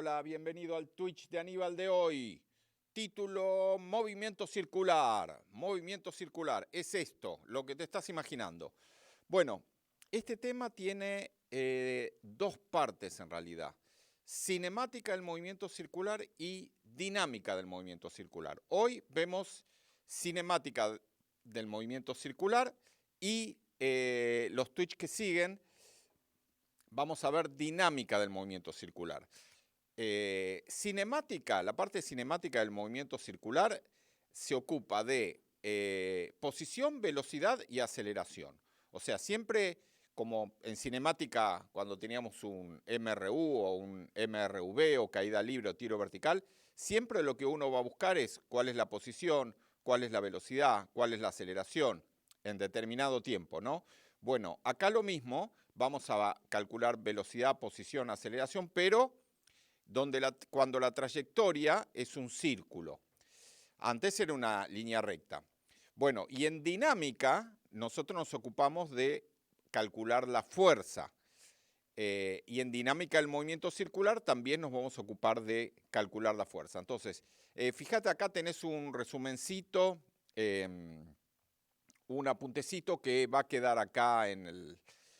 hola, bienvenido al Twitch de Aníbal de hoy. Título, movimiento circular. Movimiento circular, es esto, lo que te estás imaginando. Bueno, este tema tiene dos partes en realidad. Cinemática del movimiento circular y dinámica del movimiento circular. Hoy vemos cinemática del movimiento circular y los Twitch que siguen vamos a ver dinámica del movimiento circular. Cinemática, la parte cinemática del movimiento circular se ocupa de posición, velocidad y aceleración. O sea, siempre como en cinemática cuando teníamos un MRU o un MRV o caída libre o tiro vertical, siempre lo que uno va a buscar es cuál es la posición, cuál es la velocidad, cuál es la aceleración en determinado tiempo, ¿no? Bueno, acá lo mismo, vamos a calcular velocidad, posición, aceleración, pero cuando la trayectoria es un círculo. Antes era una línea recta. Bueno, y en dinámica nosotros nos ocupamos de calcular la fuerza. Y en dinámica del movimiento circular también nos vamos a ocupar de calcular la fuerza. Entonces, fíjate acá tenés un resumencito, un apuntecito que va a quedar acá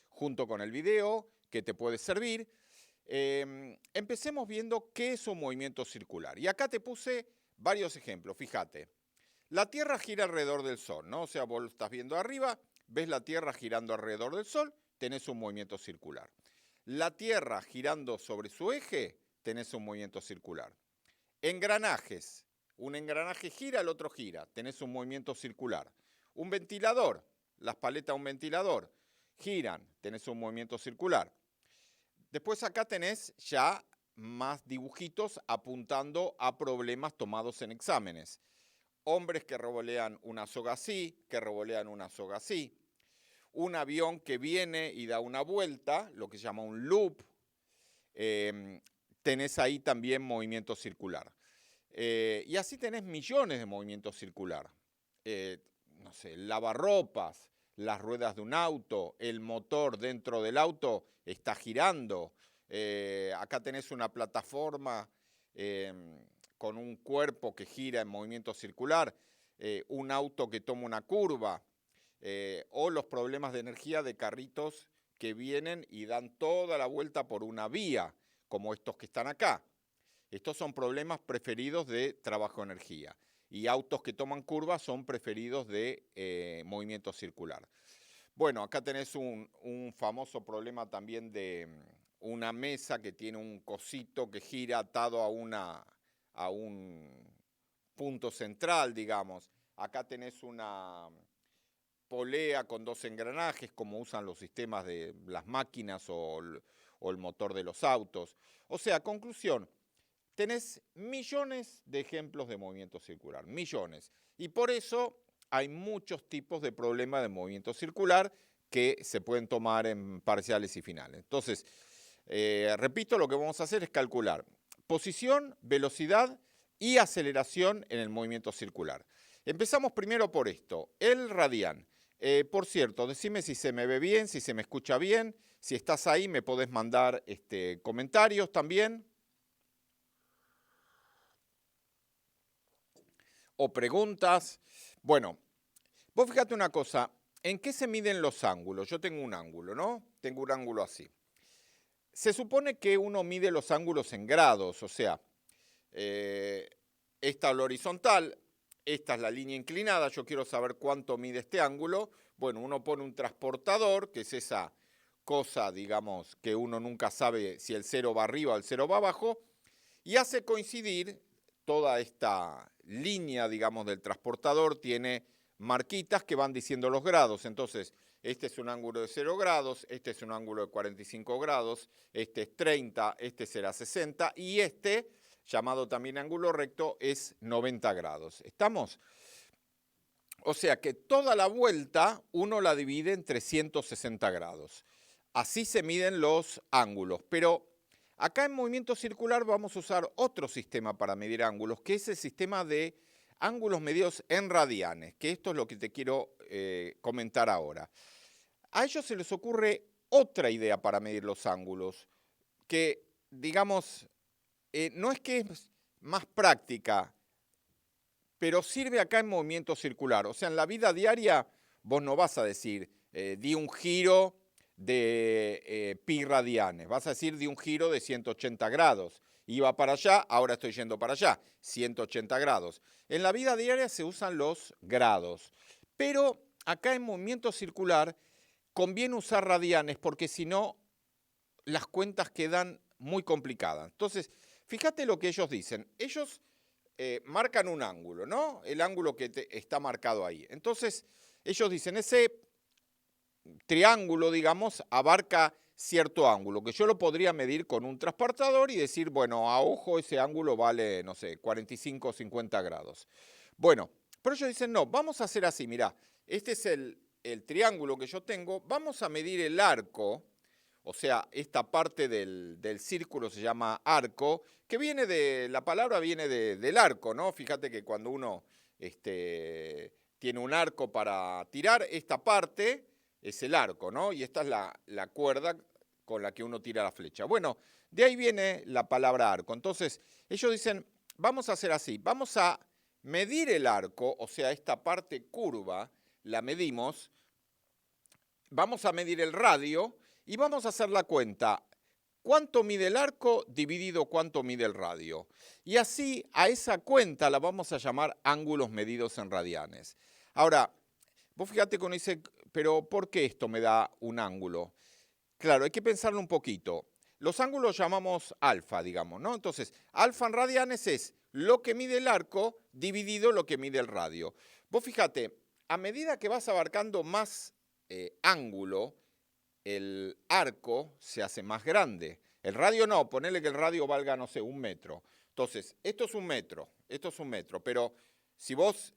junto con el video, que te puede servir. Empecemos viendo qué es un movimiento circular. Y acá te puse varios ejemplos, fíjate. La Tierra gira alrededor del Sol, ¿no? O sea, vos lo estás viendo arriba, ves la Tierra girando alrededor del Sol, tenés un movimiento circular. La Tierra girando sobre su eje, tenés un movimiento circular. Engranajes. Un engranaje gira, el otro gira, tenés un movimiento circular. Un ventilador, las paletas de un ventilador, giran, tenés un movimiento circular. Después acá tenés ya más dibujitos apuntando a problemas tomados en exámenes. Hombres que revolean una soga así, que revolean una soga así. Un avión que viene y da una vuelta, lo que se llama un loop. Tenés ahí también movimiento circular. Y así tenés millones de movimientos circular. No sé, lavarropas, las ruedas de un auto, el motor dentro del auto está girando. Acá tenés una plataforma con un cuerpo que gira en movimiento circular, un auto que toma una curva, o los problemas de energía de carritos que vienen y dan toda la vuelta por una vía, como estos que están acá. Estos son problemas preferidos de trabajo de energía. Y autos que toman curvas son preferidos de movimiento circular. Bueno, acá tenés un famoso problema también de una mesa que tiene un cosito que gira atado a un punto central, digamos. Acá tenés una polea con dos engranajes, como usan los sistemas de las máquinas o el motor de los autos. O sea, conclusión, tenés millones de ejemplos de movimiento circular, millones. Y por eso hay muchos tipos de problemas de movimiento circular que se pueden tomar en parciales y finales. Entonces, repito, lo que vamos a hacer es calcular posición, velocidad y aceleración en el movimiento circular. Empezamos primero por esto, el radián. Por cierto, decime si se me ve bien, si se me escucha bien. Si estás ahí, me podés mandar comentarios también. O preguntas. Bueno, vos fíjate una cosa, ¿en qué se miden los ángulos? Yo tengo un ángulo, ¿no? Tengo un ángulo así. Se supone que uno mide los ángulos en grados, o sea, esta es la horizontal, esta es la línea inclinada, yo quiero saber cuánto mide este ángulo. Bueno, uno pone un transportador, que es esa cosa, digamos, que uno nunca sabe si el cero va arriba o el cero va abajo, y hace coincidir toda esta línea, digamos, del transportador, tiene marquitas que van diciendo los grados. Entonces, este es un ángulo de 0 grados, este es un ángulo de 45 grados, este es 30, este será 60, y este, llamado también ángulo recto, es 90 grados. ¿Estamos? O sea que toda la vuelta uno la divide en 360 grados. Así se miden los ángulos, pero acá en movimiento circular vamos a usar otro sistema para medir ángulos, que es el sistema de ángulos medidos en radianes, que esto es lo que te quiero comentar ahora. A ellos se les ocurre otra idea para medir los ángulos, que digamos no es que es más práctica, pero sirve acá en movimiento circular. O sea, en la vida diaria vos no vas a decir, di un giro de pi radianes, vas a decir di un giro de 180 grados. Iba para allá, ahora estoy yendo para allá, 180 grados. En la vida diaria se usan los grados, pero acá en movimiento circular conviene usar radianes porque si no las cuentas quedan muy complicadas. Entonces, fíjate lo que ellos dicen. Ellos marcan un ángulo, ¿no? El ángulo que está marcado ahí. Entonces, ellos dicen, ese triángulo, digamos, abarca cierto ángulo, que yo lo podría medir con un transportador y decir, bueno, a ojo ese ángulo vale, no sé, 45 o 50 grados. Bueno, pero ellos dicen, no, vamos a hacer así, mirá, este es el triángulo que yo tengo, vamos a medir el arco, o sea, esta parte del círculo se llama arco, que viene la palabra viene del arco, ¿no? Fíjate que cuando uno tiene un arco para tirar, esta parte es el arco, ¿no? Y esta es la cuerda con la que uno tira la flecha. Bueno, de ahí viene la palabra arco. Entonces, ellos dicen, vamos a hacer así, vamos a medir el arco, o sea, esta parte curva, la medimos, vamos a medir el radio y vamos a hacer la cuenta. ¿Cuánto mide el arco dividido cuánto mide el radio? Y así a esa cuenta la vamos a llamar ángulos medidos en radianes. Ahora, vos fíjate que uno dice, pero ¿por qué esto me da un ángulo? Claro, hay que pensarlo un poquito. Los ángulos llamamos alfa, digamos, ¿no? Entonces, alfa en radianes es lo que mide el arco dividido lo que mide el radio. Vos fíjate, a medida que vas abarcando más ángulo, el arco se hace más grande. El radio no, ponele que el radio valga, no sé, 1 metro. Entonces, esto es 1 metro, esto es 1 metro, pero si vos,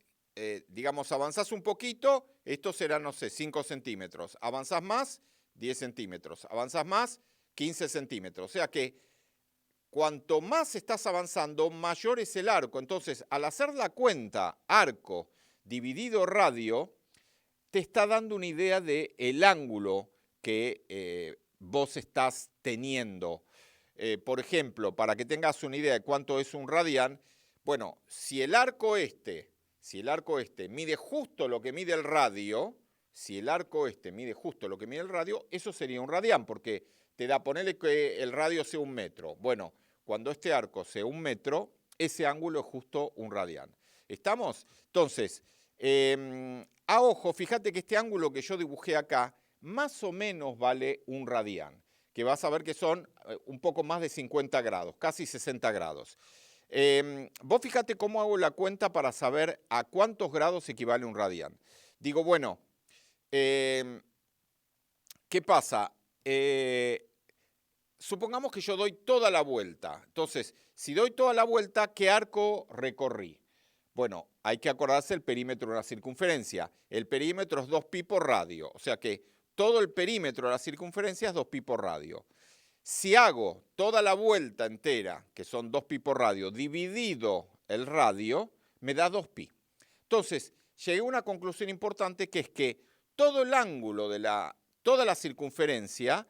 digamos, avanzás un poquito, esto será, no sé, 5 centímetros. Avanzás más, 10 centímetros. Avanzás más, 15 centímetros. O sea que cuanto más estás avanzando, mayor es el arco. Entonces, al hacer la cuenta arco dividido radio, te está dando una idea del ángulo que vos estás teniendo. Por ejemplo, para que tengas una idea de cuánto es un radián, bueno, si el arco este mide justo lo que mide el radio, eso sería un radián, porque te da, ponele que el radio sea 1 metro. Bueno, cuando este arco sea 1 metro, ese ángulo es justo un radián. ¿Estamos? Entonces, a ojo, fíjate que este ángulo que yo dibujé acá, más o menos vale un radián, que vas a ver que son un poco más de 50 grados, casi 60 grados. Vos fíjate cómo hago la cuenta para saber a cuántos grados equivale un radián. Digo, bueno, ¿qué pasa? Supongamos que yo doy toda la vuelta. Entonces, si doy toda la vuelta, ¿qué arco recorrí? Bueno, hay que acordarse el perímetro de una circunferencia. El perímetro es 2pi por radio, o sea que todo el perímetro de la circunferencia es 2pi por radio. Si hago toda la vuelta entera, que son 2pi por radio, dividido el radio, me da 2pi. Entonces, llegué a una conclusión importante que es que todo el ángulo de toda la circunferencia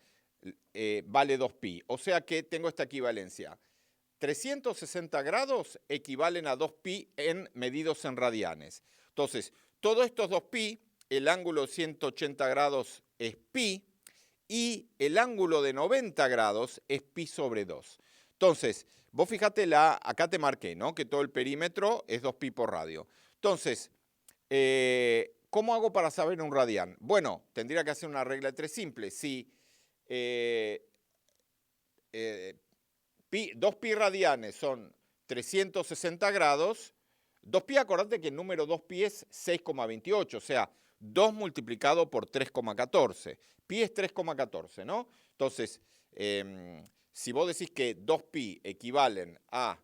vale 2pi. O sea que tengo esta equivalencia. 360 grados equivalen a 2pi medidos en radianes. Entonces, todo esto es 2pi, el ángulo de 180 grados es pi y el ángulo de 90 grados es pi sobre 2. Entonces, vos fíjate, acá te marqué, ¿no? Que todo el perímetro es 2pi por radio. Entonces, ¿cómo hago para saber un radián? Bueno, tendría que hacer una regla de 3 simple. Si 2pi radianes son 360 grados, 2pi, acordate que el número 2pi es 6,28, o sea, 2 multiplicado por 3,14. Pi es 3,14, ¿no? Entonces, si vos decís que 2pi equivalen a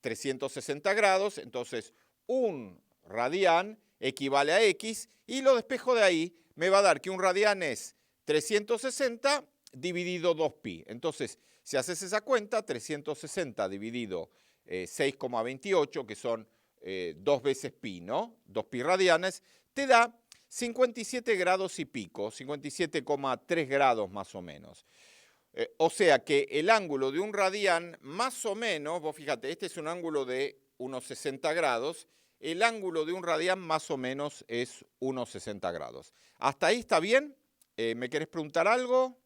360 grados, entonces un radián equivale a x y lo despejo de ahí, me va a dar que un radián es 360 dividido 2pi. Entonces, si haces esa cuenta, 360 dividido 6,28, que son 2 veces pi, ¿no? 2pi radianes, te da 57 grados y pico, 57,3 grados más o menos. O sea que el ángulo de un radián, más o menos, vos fíjate, este es un ángulo de unos 60 grados, el ángulo de un radián más o menos es unos 60 grados. ¿Hasta ahí está bien? ¿Me querés preguntar algo?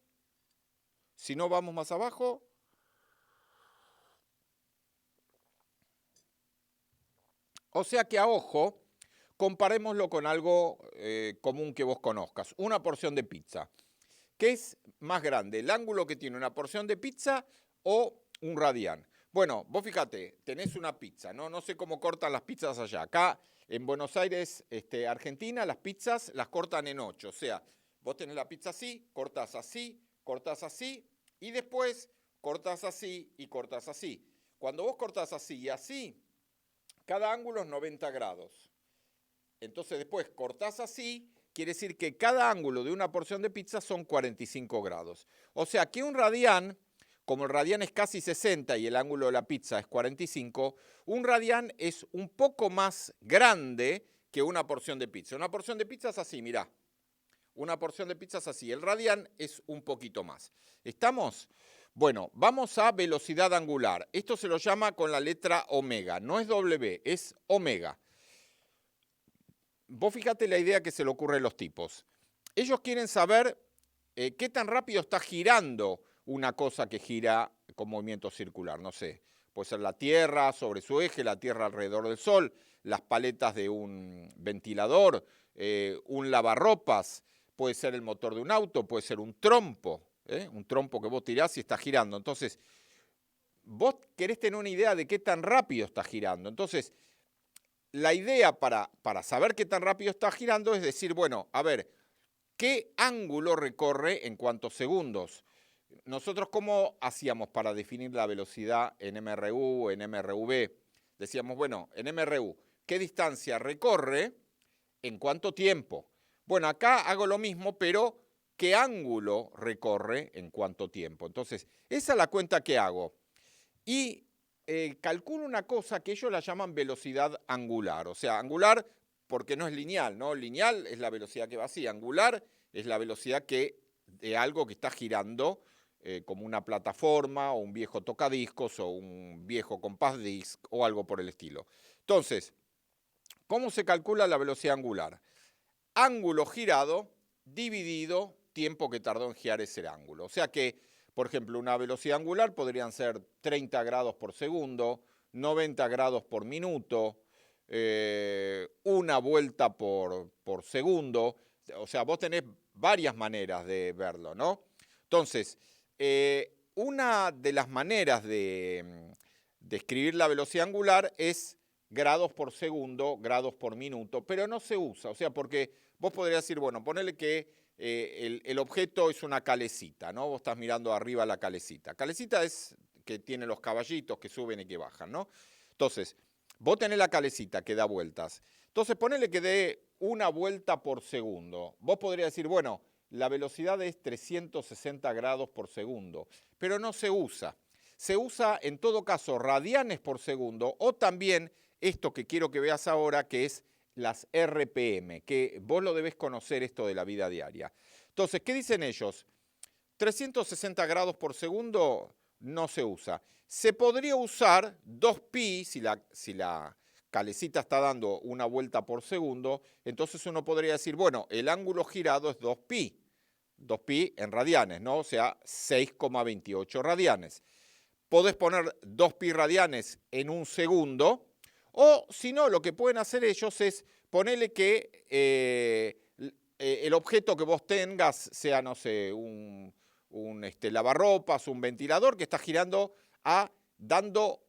Si no, vamos más abajo. O sea que a ojo, comparémoslo con algo común que vos conozcas, una porción de pizza. ¿Qué es más grande, el ángulo que tiene una porción de pizza o un radián? Bueno, vos fíjate, tenés una pizza, ¿no? No sé cómo cortan las pizzas allá. Acá en Buenos Aires, Argentina, las pizzas las cortan en 8. O sea, vos tenés la pizza así, cortás así y después cortás así y cortás así. Cuando vos cortás así y así, cada ángulo es 90 grados. Entonces después cortás así, quiere decir que cada ángulo de una porción de pizza son 45 grados. O sea que un radián, como el radián es casi 60 y el ángulo de la pizza es 45, un radián es un poco más grande que una porción de pizza. Una porción de pizza es así, mirá. Una porción de pizza es así. El radián es un poquito más. ¿Estamos? Bueno, vamos a velocidad angular. Esto se lo llama con la letra omega. No es W, es omega. Vos fíjate la idea que se le ocurre a los tipos. Ellos quieren saber qué tan rápido está girando una cosa que gira con movimiento circular. No sé, puede ser la Tierra sobre su eje, la Tierra alrededor del Sol, las paletas de un ventilador, un lavarropas, puede ser el motor de un auto, puede ser un trompo que vos tirás y está girando. Entonces, vos querés tener una idea de qué tan rápido está girando. Entonces, la idea para saber qué tan rápido está girando es decir, bueno, a ver, ¿qué ángulo recorre en cuántos segundos? Nosotros, ¿cómo hacíamos para definir la velocidad en MRU, en MRV? Decíamos, bueno, en MRU, ¿qué distancia recorre en cuánto tiempo? Bueno, acá hago lo mismo, pero ¿qué ángulo recorre en cuánto tiempo? Entonces, esa es la cuenta que hago. Y calculo una cosa que ellos la llaman velocidad angular. O sea, angular porque no es lineal, ¿no? Lineal es la velocidad que va así. Angular es la velocidad de algo que está girando como una plataforma o un viejo tocadiscos o un viejo compass disc o algo por el estilo. Entonces, ¿cómo se calcula la velocidad angular? Ángulo girado dividido tiempo que tardó en girar ese ángulo. O sea que, por ejemplo, una velocidad angular podrían ser 30 grados por segundo, 90 grados por minuto, una vuelta por segundo. O sea, vos tenés varias maneras de verlo, ¿no? Entonces, una de las maneras de escribir la velocidad angular es grados por segundo, grados por minuto, pero no se usa, o sea, porque vos podrías decir, bueno, ponele que el objeto es una calecita, ¿no? Vos estás mirando arriba la calecita. Calecita es que tiene los caballitos que suben y que bajan, ¿no? Entonces, vos tenés la calecita que da vueltas. Entonces, ponele que dé una vuelta por segundo. Vos podrías decir, bueno, la velocidad es 360 grados por segundo, pero no se usa. Se usa en todo caso radianes por segundo o también esto que quiero que veas ahora, que es las RPM, que vos lo debés conocer esto de la vida diaria. Entonces, ¿qué dicen ellos? 360 grados por segundo no se usa. Se podría usar 2pi, si la calecita está dando una vuelta por segundo, entonces uno podría decir, bueno, el ángulo girado es 2pi. 2pi en radianes, ¿no? O sea, 6,28 radianes. Podés poner 2pi radianes en un segundo, o si no, lo que pueden hacer ellos es ponerle que el objeto que vos tengas sea, no sé, un lavarropas, un ventilador que está girando dando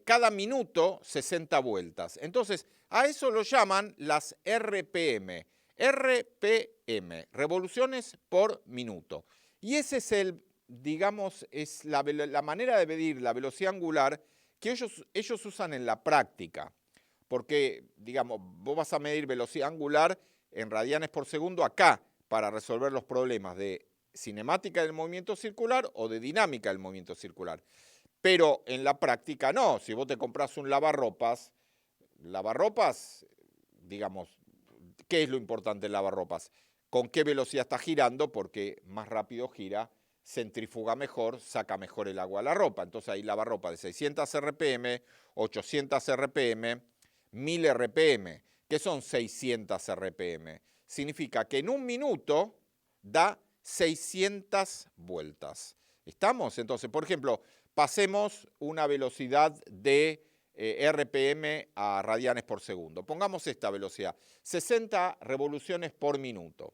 cada minuto 60 vueltas. Entonces, a eso lo llaman las RPM. RPM, revoluciones por minuto. Y ese es digamos, es la manera de medir la velocidad angular que ellos usan en la práctica. Porque, digamos, vos vas a medir velocidad angular en radianes por segundo acá para resolver los problemas de cinemática del movimiento circular o de dinámica del movimiento circular. Pero en la práctica no. Si vos te compras un lavarropas, digamos, ¿qué es lo importante en lavarropas? ¿Con qué velocidad está girando? Porque más rápido gira centrifuga mejor, saca mejor el agua a la ropa. Entonces hay lavarropa de 600 RPM, 800 RPM, 1000 RPM. ¿Qué son 600 RPM? Significa que en un minuto da 600 vueltas. ¿Estamos? Entonces, por ejemplo, pasemos una velocidad de RPM a radianes por segundo. Pongamos esta velocidad, 60 revoluciones por minuto.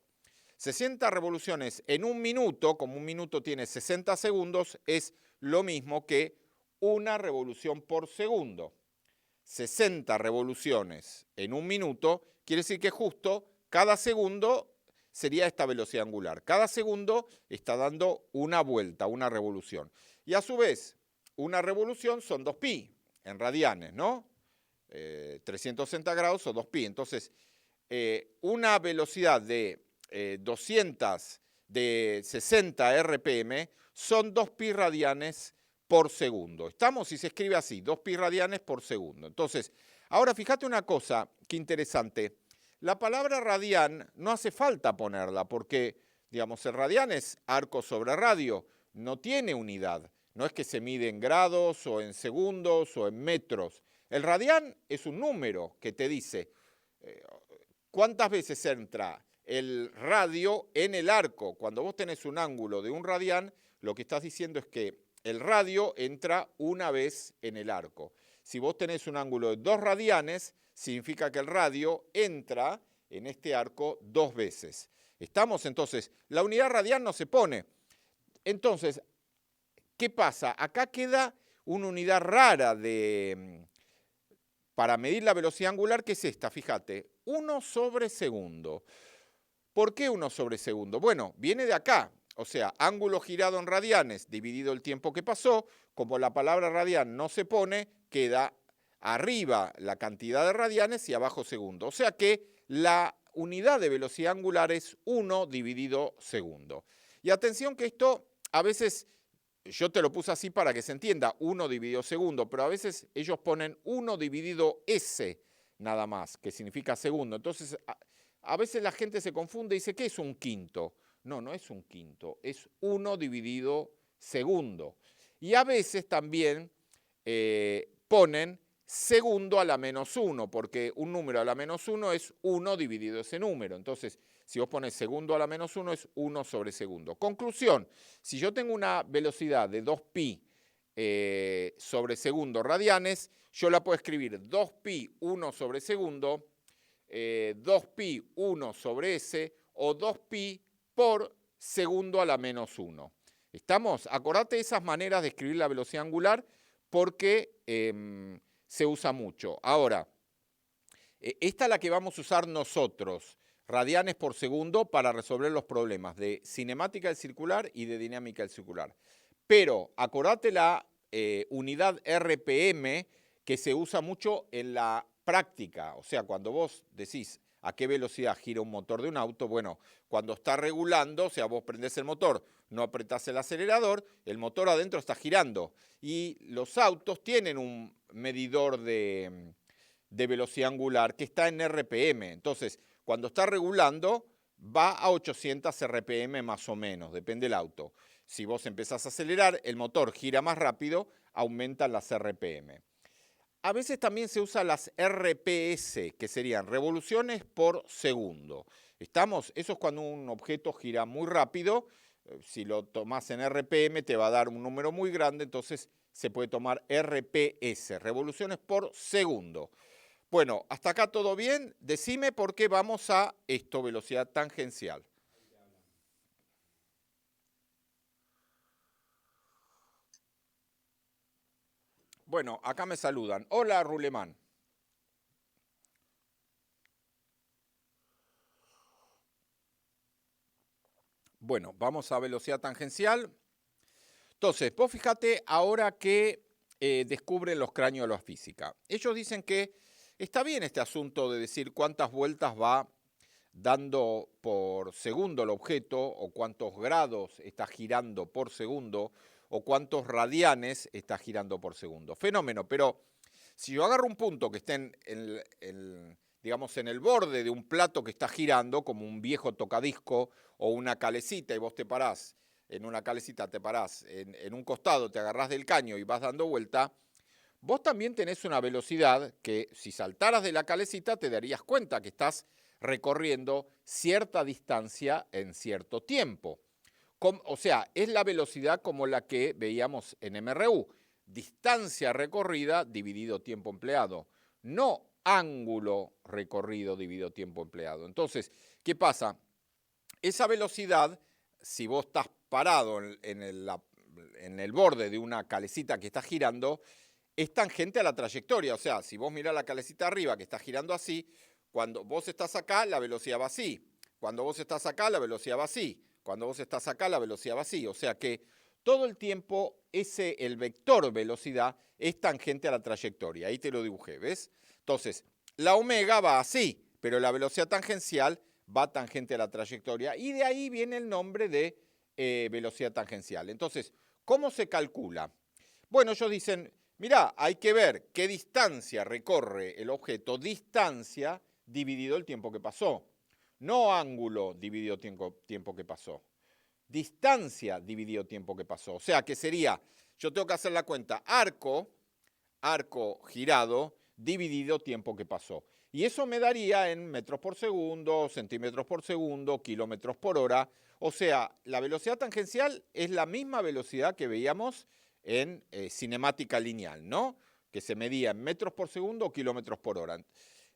60 revoluciones en un minuto, como un minuto tiene 60 segundos, es lo mismo que una revolución por segundo. 60 revoluciones en un minuto quiere decir que justo cada segundo sería esta velocidad angular. Cada segundo está dando una vuelta, una revolución. Y a su vez, una revolución son 2pi en radianes, ¿no? 360 grados o 2pi. Entonces, una velocidad de 60 RPM son 2pi radianes por segundo. ¿Estamos? Si se escribe así, 2pi radianes por segundo. Entonces, ahora fíjate una cosa, qué interesante. La palabra radián no hace falta ponerla porque, digamos, el radián es arco sobre radio, no tiene unidad. No es que se mide en grados o en segundos o en metros. El radián es un número que te dice cuántas veces entra el radio en el arco. Cuando vos tenés un ángulo de un radián, lo que estás diciendo es que el radio entra una vez en el arco. Si vos tenés un ángulo de 2 radianes, significa que el radio entra en este arco 2 veces. ¿Estamos? Entonces, la unidad radián no se pone. Entonces, ¿qué pasa? Acá queda una unidad rara para medir la velocidad angular, que es esta, fíjate, 1 sobre segundo. ¿Por qué 1 sobre segundo? Bueno, viene de acá, o sea, ángulo girado en radianes dividido el tiempo que pasó. Como la palabra radián no se pone, queda arriba la cantidad de radianes y abajo segundo. O sea que la unidad de velocidad angular es 1 dividido segundo. Y atención que esto a veces, yo te lo puse así para que se entienda, 1 dividido segundo, pero a veces ellos ponen 1 dividido s nada más, que significa segundo. Entonces, a veces la gente se confunde y dice, ¿qué es un quinto? No, no es un quinto, es 1 dividido segundo. Y a veces también ponen segundo a la menos 1, porque un número a la menos 1 es 1 dividido ese número. Entonces, si vos pones segundo a la menos 1 es 1 sobre segundo. Conclusión, si yo tengo una velocidad de 2pi sobre segundo radianes, yo la puedo escribir 2pi 1 sobre segundo, 2pi 1 sobre s o 2pi por segundo a la menos 1. ¿Estamos? Acordate esas maneras de escribir la velocidad angular porque se usa mucho. Ahora, esta es la que vamos a usar nosotros, radianes por segundo, para resolver los problemas de cinemática del circular y de dinámica del circular. Pero acordate la unidad RPM que se usa mucho en la práctica. O sea, cuando vos decís a qué velocidad gira un motor de un auto, bueno, cuando está regulando, o sea, vos prendés el motor, no apretás el acelerador, el motor adentro está girando. Y los autos tienen un medidor de velocidad angular que está en RPM. Entonces, cuando está regulando, va a 800 RPM más o menos, depende del auto. Si vos empezás a acelerar, el motor gira más rápido, aumentan las RPM. A veces también se usan las RPS, que serían revoluciones por segundo. ¿Estamos? Eso es cuando un objeto gira muy rápido. Si lo tomás en RPM te va a dar un número muy grande, entonces se puede tomar RPS, revoluciones por segundo. Bueno, hasta acá todo bien. Decime por qué vamos a esto, velocidad tangencial. Bueno, acá me saludan. Hola, Rulemán. Bueno, vamos a velocidad tangencial. Entonces, vos fíjate ahora que descubren los cráneos de la física. Ellos dicen que está bien este asunto de decir cuántas vueltas va dando por segundo el objeto, o cuántos grados está girando por segundo, o cuántos radianes está girando por segundo. Fenómeno, pero si yo agarro un punto que esté digamos, en el borde de un plato que está girando, como un viejo tocadisco o una calecita, y vos te parás en una calecita, te parás en un costado, te agarrás del caño y vas dando vuelta, vos también tenés una velocidad que si saltaras de la calecita te darías cuenta que estás recorriendo cierta distancia en cierto tiempo. O sea, es la velocidad como la que veíamos en MRU, distancia recorrida dividido tiempo empleado, no ángulo recorrido dividido tiempo empleado. Entonces, ¿qué pasa? Esa velocidad, si vos estás parado en el borde de una calecita que está girando, es tangente a la trayectoria. O sea, si vos mirás la calecita arriba que está girando así, cuando vos estás acá, la velocidad va así. Cuando vos estás acá, la velocidad va así. Cuando vos estás acá, la velocidad va así. O sea que todo el tiempo el vector velocidad es tangente a la trayectoria. Ahí te lo dibujé, ¿ves? Entonces, la omega va así, pero la velocidad tangencial va tangente a la trayectoria. Y de ahí viene el nombre de velocidad tangencial. Entonces, ¿cómo se calcula? Bueno, ellos dicen, mirá, hay que ver qué distancia recorre el objeto, distancia dividido el tiempo que pasó. No ángulo dividido tiempo que pasó. Distancia dividido tiempo que pasó. O sea, que sería, yo tengo que hacer la cuenta, arco girado, dividido tiempo que pasó. Y eso me daría en metros por segundo, centímetros por segundo, kilómetros por hora. O sea, la velocidad tangencial es la misma velocidad que veíamos en cinemática lineal, ¿no? Que se medía en metros por segundo o kilómetros por hora.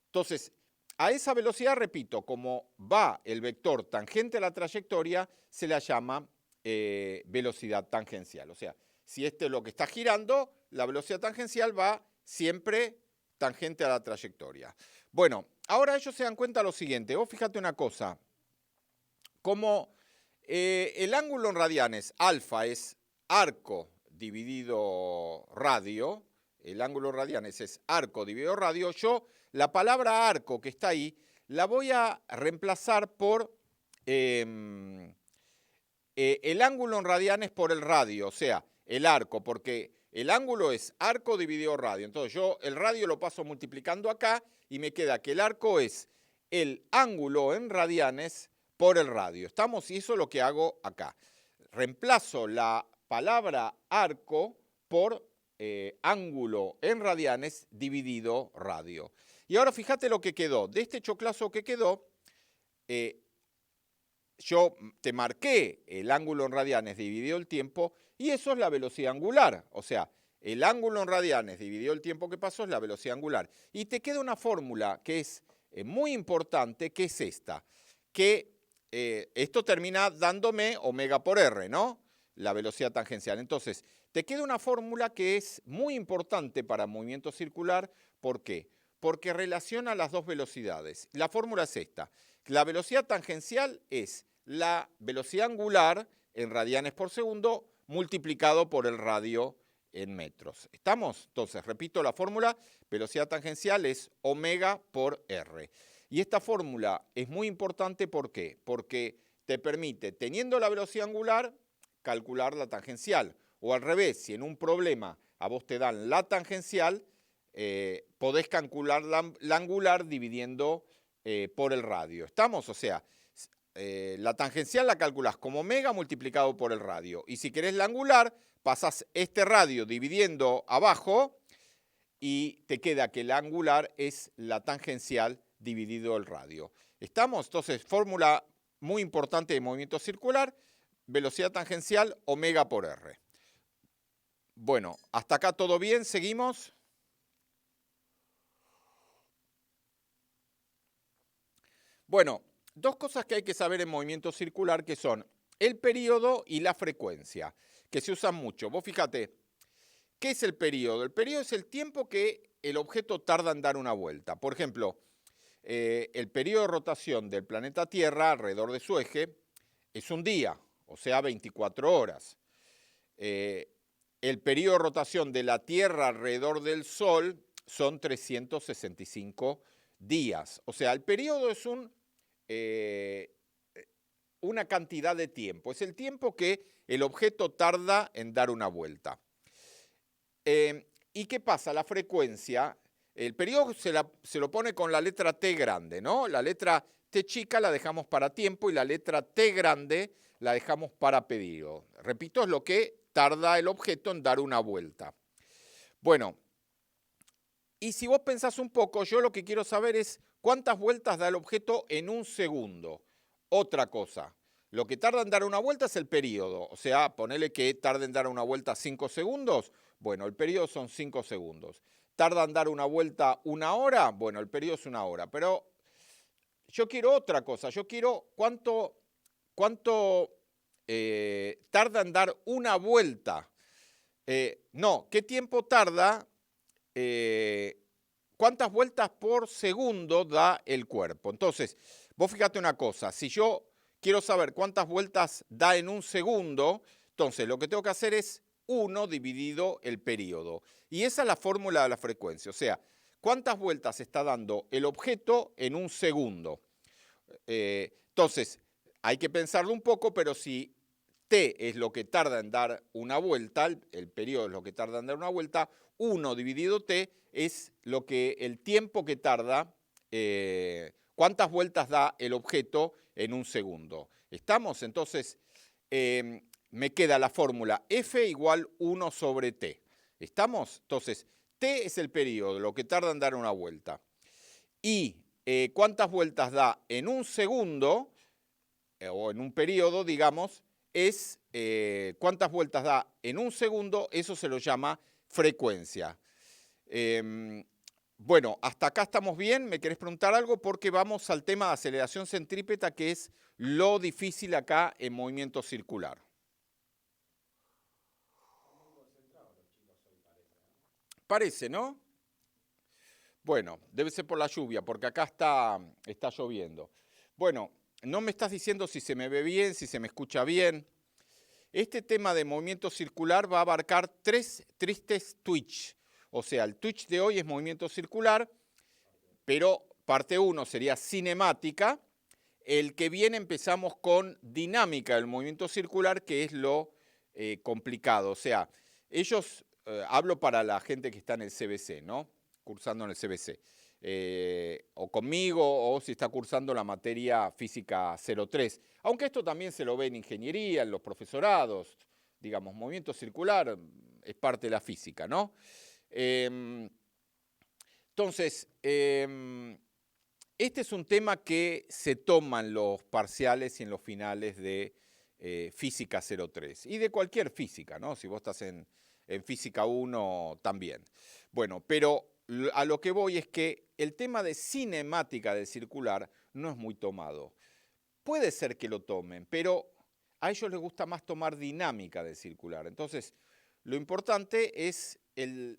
Entonces, a esa velocidad, repito, como va el vector tangente a la trayectoria, se la llama velocidad tangencial. O sea, si este es lo que está girando, la velocidad tangencial va siempre tangente a la trayectoria. Bueno, ahora ellos se dan cuenta de lo siguiente. Vos fíjate una cosa. Como el ángulo en radianes, alfa es arco dividido radio, el ángulo en radianes es arco dividido radio, yo la palabra arco que está ahí la voy a reemplazar por el ángulo en radianes por el radio, o sea, el arco, porque el ángulo es arco dividido radio. Entonces yo el radio lo paso multiplicando acá y me queda que el arco es el ángulo en radianes por el radio. ¿Estamos? Y eso es lo que hago acá. Reemplazo la palabra arco por ángulo en radianes dividido radio. Y ahora fíjate lo que quedó. De este choclazo que quedó, yo te marqué el ángulo en radianes dividido el tiempo y eso es la velocidad angular. O sea, el ángulo en radianes dividido el tiempo que pasó es la velocidad angular. Y te queda una fórmula que es muy importante, que es esta. Que esto termina dándome omega por r, ¿no? La velocidad tangencial. Entonces, te queda una fórmula que es muy importante para movimiento circular. ¿Por qué? Porque relaciona las dos velocidades. La fórmula es esta. La velocidad tangencial es la velocidad angular en radianes por segundo multiplicado por el radio en metros. ¿Estamos? Entonces, repito la fórmula, velocidad tangencial es omega por r. Y esta fórmula es muy importante, ¿por qué? Porque te permite, teniendo la velocidad angular, calcular la tangencial. O al revés, si en un problema a vos te dan la tangencial, podés calcular la angular dividiendo por el radio. ¿Estamos? O sea, la tangencial la calculás como omega multiplicado por el radio. Y si querés la angular, pasás este radio dividiendo abajo y te queda que la angular es la tangencial dividido el radio. ¿Estamos? Entonces, fórmula muy importante de movimiento circular, velocidad tangencial omega por r. Bueno, hasta acá todo bien, seguimos. Bueno, dos cosas que hay que saber en movimiento circular que son el periodo y la frecuencia, que se usan mucho. Vos fíjate, ¿qué es el periodo? El periodo es el tiempo que el objeto tarda en dar una vuelta. Por ejemplo, el periodo de rotación del planeta Tierra alrededor de su eje es un día, o sea, 24 horas. El periodo de rotación de la Tierra alrededor del Sol son 365 días. O sea, el periodo es una cantidad de tiempo. Es el tiempo que el objeto tarda en dar una vuelta. ¿Y qué pasa? La frecuencia, el periodo se lo pone con la letra T grande, ¿no? La letra T chica la dejamos para tiempo y la letra T grande la dejamos para pedido. Repito, es lo que tarda el objeto en dar una vuelta. Bueno, y si vos pensás un poco, yo lo que quiero saber es cuántas vueltas da el objeto en un segundo. Otra cosa, lo que tarda en dar una vuelta es el periodo. O sea, ponele que tarda en dar una vuelta 5 segundos. Bueno, el periodo son 5 segundos. ¿Tarda en dar una vuelta 1 hora? Bueno, el periodo es 1 hora. Pero yo quiero otra cosa. Yo quiero cuánto tarda en dar una vuelta. No, ¿qué tiempo tarda? ¿Cuántas vueltas por segundo da el cuerpo? Entonces, vos fíjate una cosa, si yo quiero saber cuántas vueltas da en un segundo, entonces lo que tengo que hacer es 1 dividido el periodo. Y esa es la fórmula de la frecuencia, o sea, cuántas vueltas está dando el objeto en un segundo. Entonces, hay que pensarlo un poco, pero si t es lo que tarda en dar una vuelta, el periodo es lo que tarda en dar una vuelta, 1 dividido t es el tiempo que tarda, cuántas vueltas da el objeto en un segundo. ¿Estamos? Entonces, me queda la fórmula F igual 1 sobre t. ¿Estamos? Entonces, t es el periodo, lo que tarda en dar una vuelta. Y cuántas vueltas da en un segundo, o en un periodo, digamos, es cuántas vueltas da en un segundo, eso se lo llama frecuencia. Bueno, hasta acá estamos bien. ¿Me querés preguntar algo? Porque vamos al tema de aceleración centrípeta, que es lo difícil acá en movimiento circular. Parece, ¿no? Bueno, debe ser por la lluvia, porque acá está lloviendo. Bueno, no me estás diciendo si se me ve bien, si se me escucha bien. Este tema de movimiento circular va a abarcar 3 tristes twitch. O sea, el twitch de hoy es movimiento circular, pero parte 1 sería cinemática. El que viene empezamos con dinámica del movimiento circular, que es lo complicado. O sea, hablo para la gente que está en el CBC, ¿no? Cursando en el CBC. O conmigo, o si está cursando la materia física 03. Aunque esto también se lo ve en ingeniería, en los profesorados. Digamos, movimiento circular es parte de la física, ¿no? Entonces, este es un tema que se toma en los parciales y en los finales de física 03 y de cualquier física, ¿no? Si vos estás en física 1 también. Bueno, pero a lo que voy es que el tema de cinemática del circular no es muy tomado. Puede ser que lo tomen, pero a ellos les gusta más tomar dinámica del circular. Entonces, lo importante es el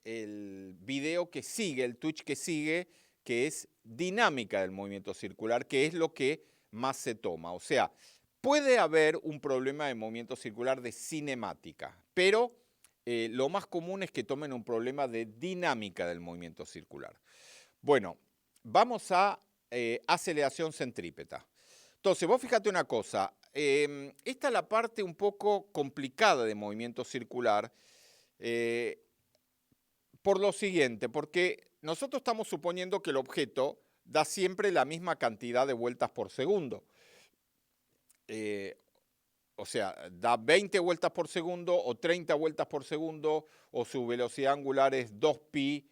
video que sigue, el twitch que sigue, que es dinámica del movimiento circular, que es lo que más se toma. O sea, puede haber un problema de movimiento circular de cinemática, pero lo más común es que tomen un problema de dinámica del movimiento circular. Bueno, vamos a aceleración centrípeta. Entonces, vos fíjate una cosa, esta es la parte un poco complicada de movimiento circular, por lo siguiente, porque nosotros estamos suponiendo que el objeto da siempre la misma cantidad de vueltas por segundo. O sea, da 20 vueltas por segundo o 30 vueltas por segundo, o su velocidad angular es 2pi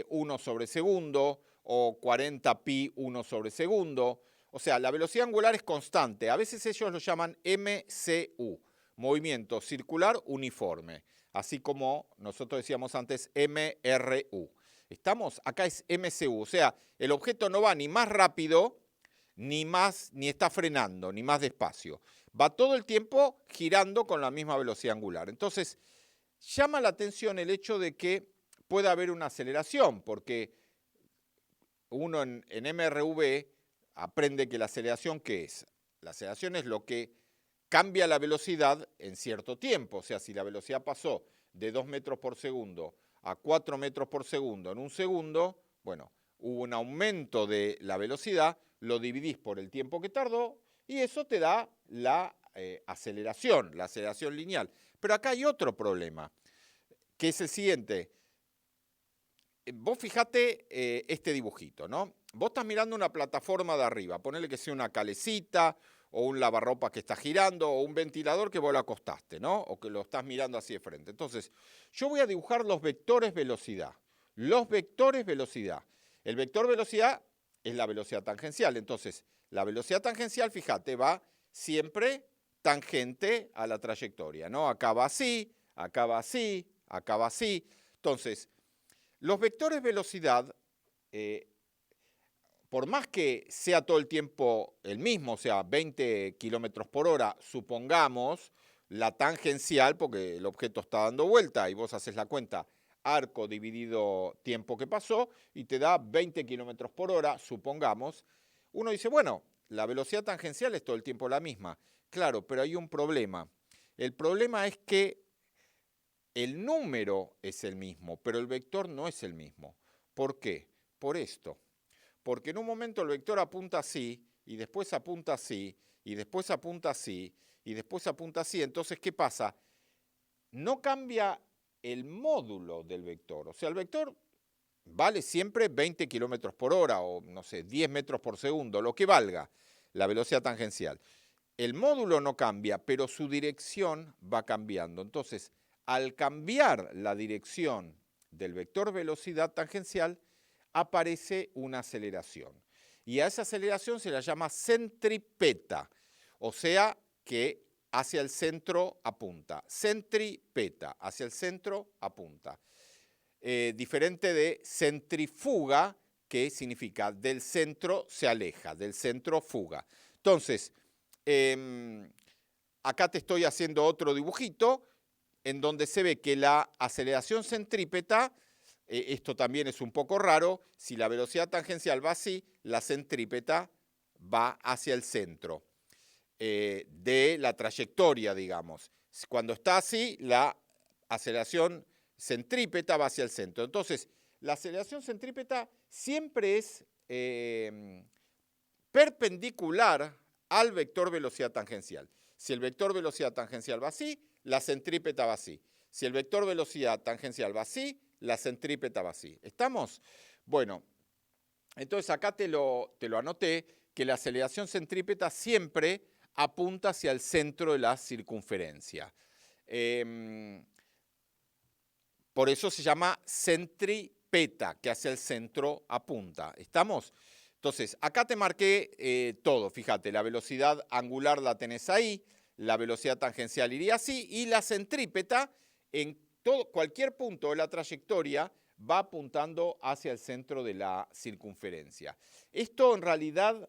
1 sobre segundo, o 40pi 1 sobre segundo. O sea, la velocidad angular es constante. A veces ellos lo llaman MCU, movimiento circular uniforme. Así como nosotros decíamos antes MRU. ¿Estamos? Acá es MCU. O sea, el objeto no va ni más rápido, ni está frenando, ni más despacio. Va todo el tiempo girando con la misma velocidad angular. Entonces, llama la atención el hecho de que pueda haber una aceleración, porque uno en MRV aprende que la aceleración, ¿qué es? La aceleración es lo que cambia la velocidad en cierto tiempo. O sea, si la velocidad pasó de 2 metros por segundo a 4 metros por segundo en un segundo, bueno, hubo un aumento de la velocidad, lo dividís por el tiempo que tardó y eso te da la aceleración lineal. Pero acá hay otro problema, que es el siguiente. Vos fijate este dibujito, ¿no? Vos estás mirando una plataforma de arriba, ponele que sea una calecita o un lavarropa que está girando, o un ventilador que vos lo acostaste, ¿no? O que lo estás mirando así de frente. Entonces, yo voy a dibujar los vectores velocidad. Los vectores velocidad. El vector velocidad es la velocidad tangencial. Entonces, la velocidad tangencial, fíjate, va siempre tangente a la trayectoria, ¿no? Acá va así, acá va así, acá va así. Entonces, los vectores velocidad, por más que sea todo el tiempo el mismo, o sea, 20 kilómetros por hora, supongamos, la tangencial, porque el objeto está dando vuelta y vos haces la cuenta, arco dividido tiempo que pasó, y te da 20 kilómetros por hora, supongamos. Uno dice, bueno, la velocidad tangencial es todo el tiempo la misma. Claro, pero hay un problema. El problema es que el número es el mismo, pero el vector no es el mismo. ¿Por qué? Por esto. Porque en un momento el vector apunta así, y después apunta así, y después apunta así, y después apunta así. Entonces, ¿qué pasa? No cambia el módulo del vector. O sea, el vector vale siempre 20 kilómetros por hora, o no sé, 10 metros por segundo, lo que valga la velocidad tangencial. El módulo no cambia, pero su dirección va cambiando. Entonces, al cambiar la dirección del vector velocidad tangencial, aparece una aceleración. Y a esa aceleración se la llama centripeta, o sea que hacia el centro apunta. Centripeta, hacia el centro apunta. Diferente de centrifuga, que significa del centro se aleja, del centro fuga. Entonces, acá te estoy haciendo otro dibujito en donde se ve que la aceleración centrípeta, esto también es un poco raro, si la velocidad tangencial va así, la centrípeta va hacia el centro de la trayectoria, digamos. Cuando está así, la aceleración centrípeta va hacia el centro. Entonces, la aceleración centrípeta siempre es perpendicular al vector velocidad tangencial. Si el vector velocidad tangencial va así, la centrípeta va así. Si el vector velocidad tangencial va así, la centrípeta va así. ¿Estamos? Bueno, entonces acá te lo anoté, que la aceleración centrípeta siempre apunta hacia el centro de la circunferencia. Por eso se llama centripeta, que hacia el centro apunta. ¿Estamos? Entonces, acá te marqué todo. Fíjate, la velocidad angular la tenés ahí, la velocidad tangencial iría así, y la centrípeta en cualquier punto de la trayectoria va apuntando hacia el centro de la circunferencia. Esto en realidad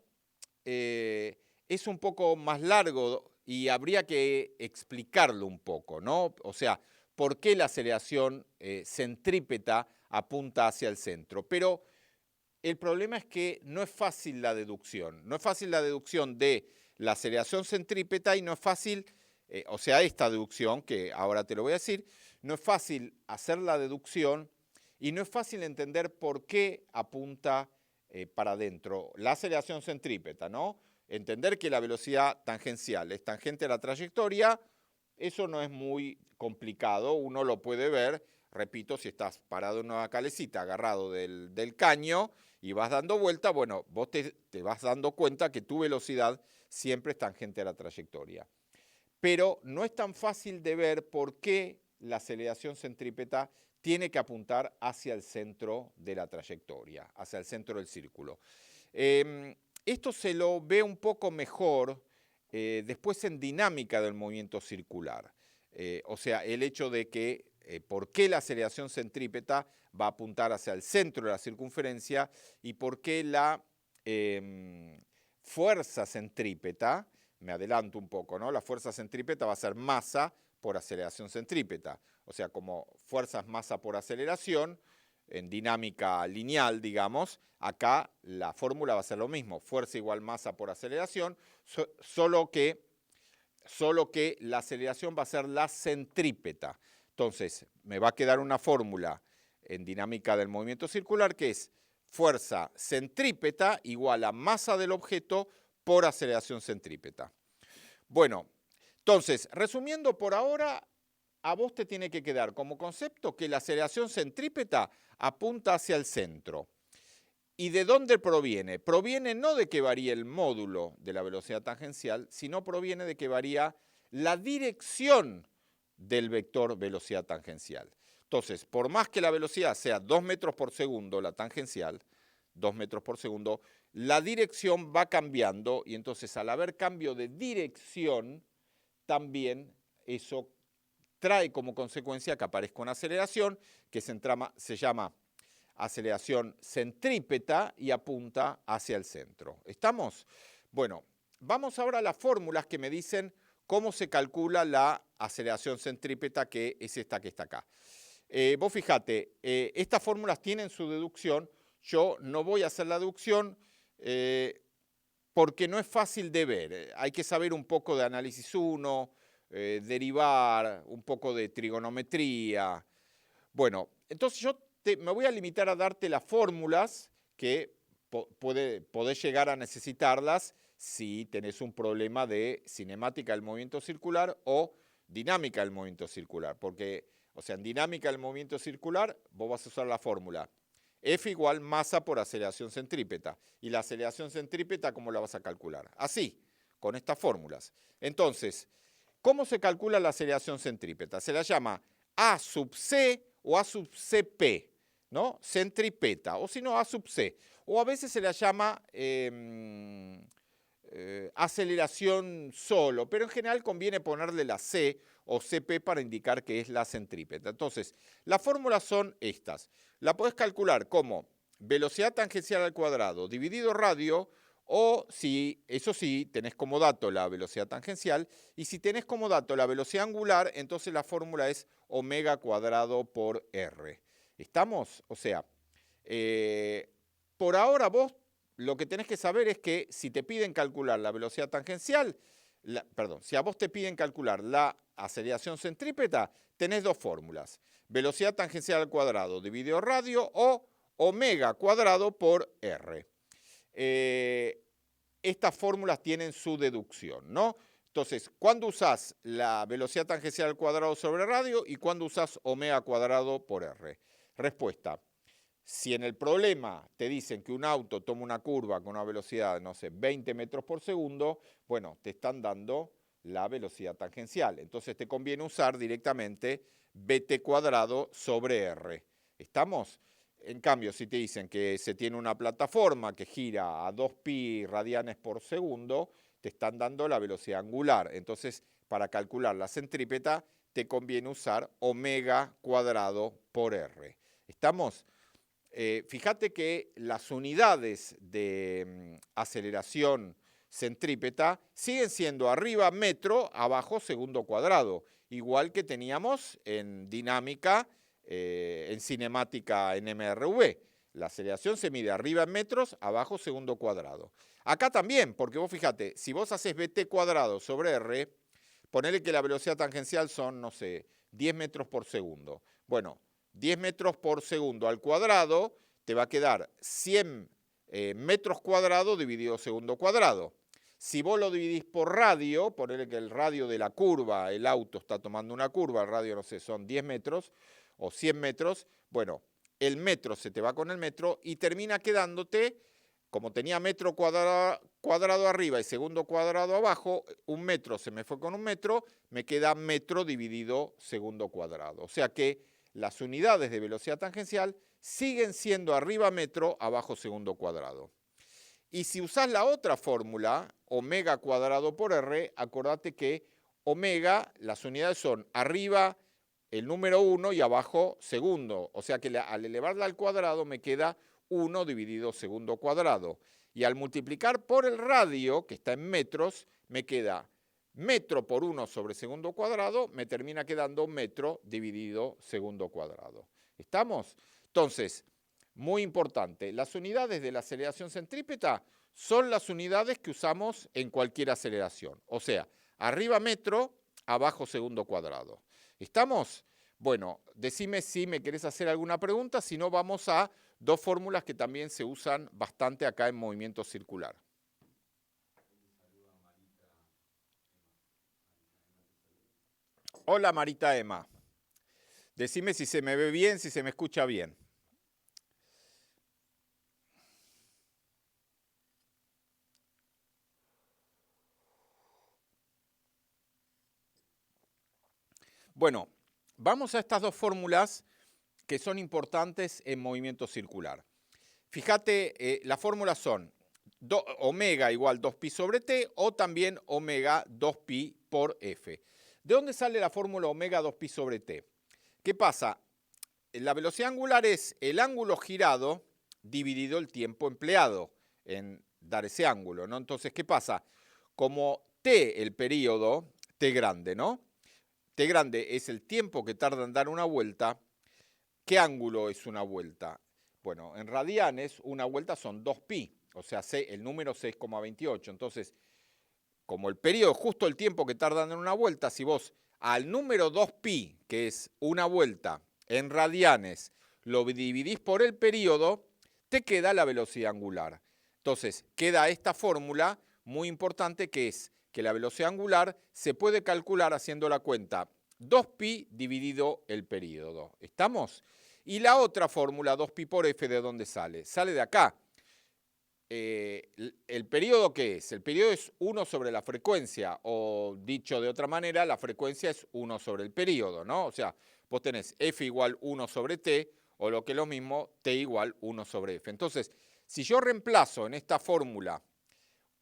es un poco más largo y habría que explicarlo un poco, ¿no? O sea, ¿por qué la aceleración centrípeta apunta hacia el centro? Pero el problema es que no es fácil la deducción. No es fácil la deducción de la aceleración centrípeta y no es fácil, o sea, esta deducción, que ahora te lo voy a decir, no es fácil hacer la deducción y no es fácil entender por qué apunta para adentro la aceleración centrípeta, ¿no? Entender que la velocidad tangencial es tangente a la trayectoria, eso no es muy complicado, uno lo puede ver, repito, si estás parado en una calecita, agarrado del caño y vas dando vuelta, bueno, vos te vas dando cuenta que tu velocidad siempre es tangente a la trayectoria. Pero no es tan fácil de ver por qué la aceleración centrípeta tiene que apuntar hacia el centro de la trayectoria, hacia el centro del círculo. Esto se lo ve un poco mejor después en dinámica del movimiento circular. O sea, el hecho de que por qué la aceleración centrípeta va a apuntar hacia el centro de la circunferencia y por qué la fuerza centrípeta, me adelanto un poco, ¿no? La fuerza centrípeta va a ser masa por aceleración centrípeta. O sea, como fuerza es masa por aceleración, en dinámica lineal, digamos, acá la fórmula va a ser lo mismo, fuerza igual masa por aceleración, solo que la aceleración va a ser la centrípeta. Entonces, me va a quedar una fórmula en dinámica del movimiento circular que es fuerza centrípeta igual a masa del objeto por aceleración centrípeta. Bueno, entonces, resumiendo por ahora, a vos te tiene que quedar como concepto que la aceleración centrípeta apunta hacia el centro. ¿Y de dónde proviene? Proviene no de que varíe el módulo de la velocidad tangencial, sino proviene de que varía la dirección del vector velocidad tangencial. Entonces, por más que la velocidad sea 2 metros por segundo, la tangencial, 2 metros por segundo, la dirección va cambiando y entonces al haber cambio de dirección, también eso trae como consecuencia que aparezca una aceleración que se llama aceleración centrípeta y apunta hacia el centro. ¿Estamos? Bueno, vamos ahora a las fórmulas que me dicen cómo se calcula la aceleración centrípeta, que es esta que está acá. Vos fijate, estas fórmulas tienen su deducción. Yo no voy a hacer la deducción porque no es fácil de ver. Hay que saber un poco de análisis 1, derivar, un poco de trigonometría. Bueno, entonces yo me voy a limitar a darte las fórmulas que podés llegar a necesitarlas si tenés un problema de cinemática del movimiento circular o dinámica del movimiento circular. Porque, o sea, en dinámica del movimiento circular vos vas a usar la fórmula F igual masa por aceleración centrípeta. Y la aceleración centrípeta, ¿cómo la vas a calcular? Así, con estas fórmulas. Entonces, ¿cómo se calcula la aceleración centrípeta? Se la llama A sub C o A sub CP, ¿no? Centripeta, o si no, A sub C. O a veces se la llama aceleración solo, pero en general conviene ponerle la C o CP para indicar que es la centrípeta. Entonces, las fórmulas son estas. La podés calcular como velocidad tangencial al cuadrado dividido radio, o si, eso sí, tenés como dato la velocidad tangencial, y si tenés como dato la velocidad angular, entonces la fórmula es omega cuadrado por R. ¿Estamos? O sea, por ahora vos lo que tenés que saber es que si te piden calcular la velocidad tangencial, si a vos te piden calcular la aceleración centrípeta, tenés dos fórmulas. Velocidad tangencial al cuadrado dividido radio o omega cuadrado por R. Estas fórmulas tienen su deducción, ¿no? Entonces, ¿cuándo usás la velocidad tangencial al cuadrado sobre radio y cuándo usás omega cuadrado por R? Respuesta. Si en el problema te dicen que un auto toma una curva con una velocidad, no sé, 20 metros por segundo, bueno, te están dando la velocidad tangencial. Entonces te conviene usar directamente bt cuadrado sobre r. ¿Estamos? En cambio, si te dicen que se tiene una plataforma que gira a 2pi radianes por segundo, te están dando la velocidad angular. Entonces, para calcular la centrípeta, te conviene usar omega cuadrado por r. ¿Estamos? Fíjate que las unidades de aceleración centrípeta siguen siendo arriba metro, abajo segundo cuadrado, igual que teníamos en dinámica, en cinemática en MRV. La aceleración se mide arriba en metros, abajo segundo cuadrado. Acá también, porque vos fíjate, si vos haces bt cuadrado sobre r, ponele que la velocidad tangencial son, no sé, 10 metros por segundo. Bueno, 10 metros por segundo al cuadrado, te va a quedar 100 metros cuadrados dividido segundo cuadrado. Si vos lo dividís por radio, ponele que el radio de la curva, el auto está tomando una curva, el radio, no sé, son 10 metros o 100 metros, bueno, el metro se te va con el metro y termina quedándote, como tenía metro cuadrado arriba y segundo cuadrado abajo, un metro se me fue con un metro, me queda metro dividido segundo cuadrado. O sea que las unidades de velocidad tangencial siguen siendo arriba metro, abajo segundo cuadrado. Y si usás la otra fórmula, omega cuadrado por r, acordate que omega, las unidades son arriba el número 1 y abajo segundo. O sea que al elevarla al cuadrado me queda 1 dividido segundo cuadrado. Y al multiplicar por el radio, que está en metros, me queda metro por 1 sobre segundo cuadrado, me termina quedando metro dividido segundo cuadrado. ¿Estamos? Entonces, muy importante, las unidades de la aceleración centrípeta son las unidades que usamos en cualquier aceleración. O sea, arriba metro, abajo segundo cuadrado. ¿Estamos? Bueno, decime si me querés hacer alguna pregunta, si no vamos a dos fórmulas que también se usan bastante acá en movimiento circular. Hola Marita Emma. Decime si se me ve bien, si se me escucha bien. Bueno, vamos a estas dos fórmulas que son importantes en movimiento circular. Fíjate, las fórmulas son omega igual 2pi sobre t o también omega 2pi por f. ¿De dónde sale la fórmula omega 2pi sobre t? ¿Qué pasa? La velocidad angular es el ángulo girado dividido el tiempo empleado en dar ese ángulo, ¿no? Entonces, ¿qué pasa? Como t, el periodo, t grande, ¿no? T grande es el tiempo que tarda en dar una vuelta. ¿Qué ángulo es una vuelta? Bueno, en radianes una vuelta son 2pi, o sea, el número 6,28. Entonces, como el periodo es justo el tiempo que tarda en una vuelta, si vos al número 2pi, que es una vuelta en radianes, lo dividís por el periodo, te queda la velocidad angular. Entonces, queda esta fórmula muy importante que es que la velocidad angular se puede calcular haciendo la cuenta 2pi dividido el periodo. ¿Estamos? Y la otra fórmula, 2pi por f, ¿de dónde sale? Sale de acá. ¿El periodo qué es? El periodo es 1 sobre la frecuencia, o dicho de otra manera, la frecuencia es 1 sobre el periodo, ¿no? O sea, vos tenés f igual 1 sobre t, o lo que es lo mismo, t igual 1 sobre f. Entonces, si yo reemplazo en esta fórmula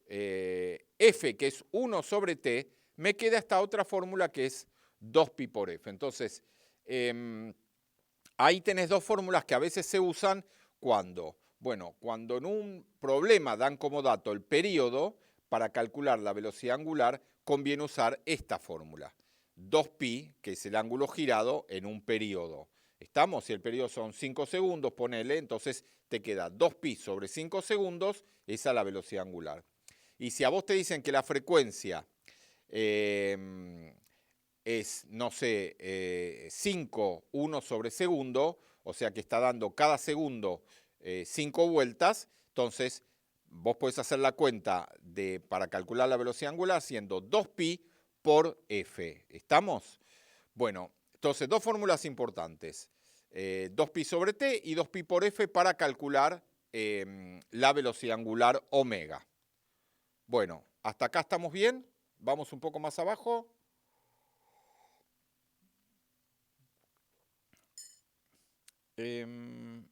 f, que es 1 sobre t, me queda esta otra fórmula que es 2pi por f. Entonces, ahí tenés dos fórmulas que a veces se usan cuando, bueno, cuando en un problema dan como dato el periodo, para calcular la velocidad angular, conviene usar esta fórmula. 2pi, que es el ángulo girado en un periodo. ¿Estamos? Si el periodo son 5 segundos, ponele, entonces te queda 2pi sobre 5 segundos, esa es la velocidad angular. Y si a vos te dicen que la frecuencia es, no sé, 5, 1 sobre segundo, o sea que está dando cada segundo 5 vueltas, entonces vos podés hacer la cuenta para calcular la velocidad angular siendo 2pi por f. ¿Estamos? Bueno, entonces dos fórmulas importantes. 2pi sobre t y 2pi por f para calcular la velocidad angular omega. Bueno, hasta acá estamos bien. Vamos un poco más abajo. ¿Qué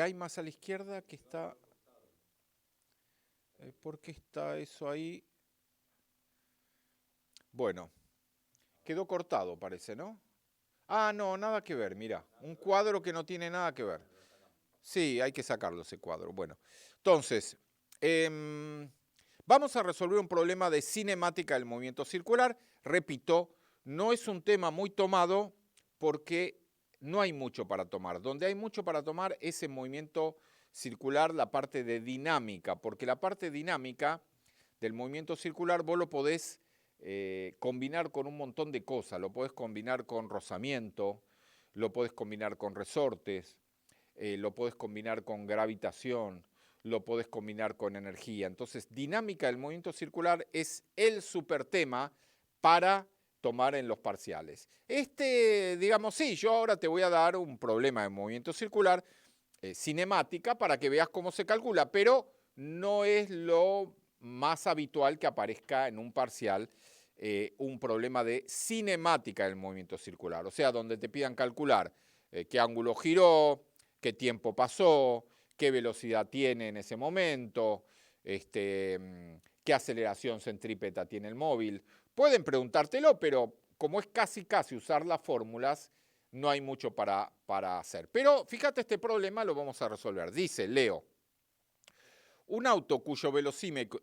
hay más a la izquierda? Que está. ¿Por qué está eso ahí? Bueno, quedó cortado, parece, ¿no? Ah, no, nada que ver, mira. Un cuadro que no tiene nada que ver. Sí, hay que sacarlo ese cuadro. Bueno, entonces, vamos a resolver un problema de cinemática del movimiento circular. Repito, no es un tema muy tomado porque no hay mucho para tomar. Donde hay mucho para tomar es en movimiento circular la parte de dinámica, porque la parte dinámica del movimiento circular vos lo podés combinar con un montón de cosas. Lo podés combinar con rozamiento, lo podés combinar con resortes, lo podés combinar con gravitación, lo podés combinar con energía. Entonces, dinámica del movimiento circular es el supertema para tomar en los parciales. Digamos, sí, yo ahora te voy a dar un problema de movimiento circular, cinemática, para que veas cómo se calcula, pero no es lo más habitual que aparezca en un parcial un problema de cinemática del movimiento circular, o sea, donde te pidan calcular qué ángulo giró, qué tiempo pasó, qué velocidad tiene en ese momento, qué aceleración centrípeta tiene el móvil. Pueden preguntártelo, pero como es casi usar las fórmulas, no hay mucho para hacer. Pero fíjate, este problema lo vamos a resolver. Dice, leo, un auto cuyo velocímetro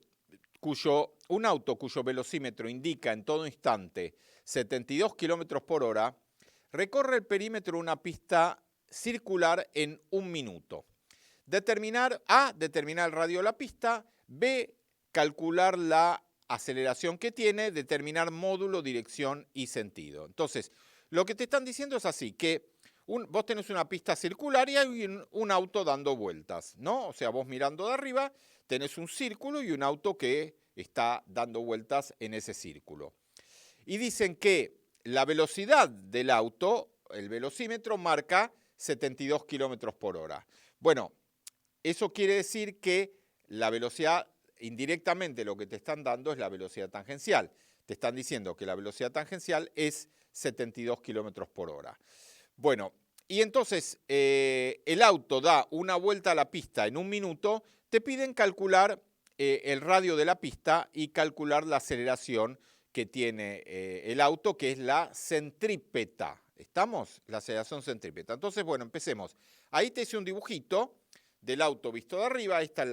indica en todo instante 72 kilómetros por hora, recorre el perímetro de una pista circular en 1 minuto. Determinar el radio de la pista, B, calcular la aceleración que tiene, determinar módulo, dirección y sentido. Entonces, lo que te están diciendo es así, que vos tenés una pista circular y hay un auto dando vueltas, ¿no? O sea, vos mirando de arriba tenés un círculo y un auto que está dando vueltas en ese círculo. Y dicen que la velocidad del auto, el velocímetro, marca 72 kilómetros por hora. Bueno, eso quiere decir que la velocidad, indirectamente lo que te están dando es la velocidad tangencial. Te están diciendo que la velocidad tangencial es 72 kilómetros por hora. Bueno, y entonces el auto da una vuelta a la pista en 1 minuto, te piden calcular el radio de la pista y calcular la aceleración que tiene el auto, que es la centrípeta. ¿Estamos? La aceleración centrípeta. Entonces, bueno, empecemos. Ahí te hice un dibujito del auto visto de arriba. Ahí está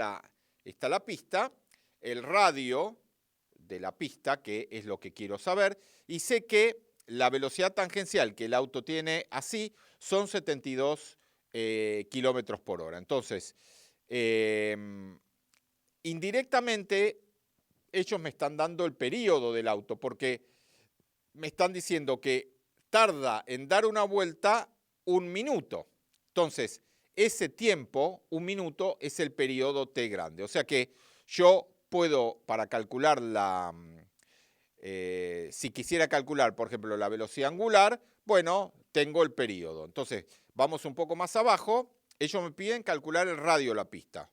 la pista, el radio de la pista, que es lo que quiero saber, y sé que la velocidad tangencial que el auto tiene así son 72 kilómetros por hora. Entonces, indirectamente, ellos me están dando el periodo del auto, porque me están diciendo que tarda en dar una vuelta 1 minuto. Entonces, ese tiempo, 1 minuto, es el periodo t grande. O sea que yo puedo, para calcular si quisiera calcular, por ejemplo, la velocidad angular, bueno, tengo el periodo. Entonces, vamos un poco más abajo. Ellos me piden calcular el radio de la pista.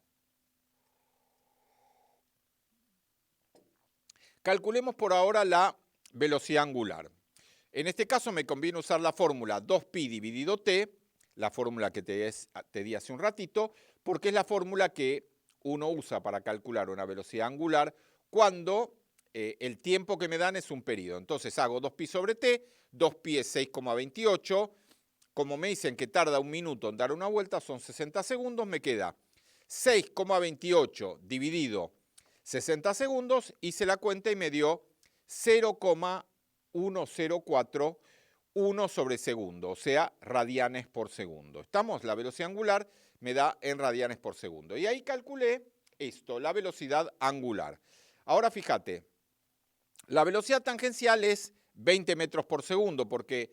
Calculemos por ahora la velocidad angular. En este caso me conviene usar la fórmula 2pi dividido t, la fórmula que te di hace un ratito, porque es la fórmula que uno usa para calcular una velocidad angular cuando el tiempo que me dan es un periodo. Entonces hago 2pi sobre t, 2pi es 6,28. Como me dicen que tarda 1 minuto en dar una vuelta, son 60 segundos, me queda 6,28 dividido 60 segundos, hice la cuenta y me dio 0,1041 sobre segundo, o sea, radianes por segundo. ¿Estamos? La velocidad angular me da en radianes por segundo. Y ahí calculé esto, la velocidad angular. Ahora fíjate, la velocidad tangencial es 20 metros por segundo, porque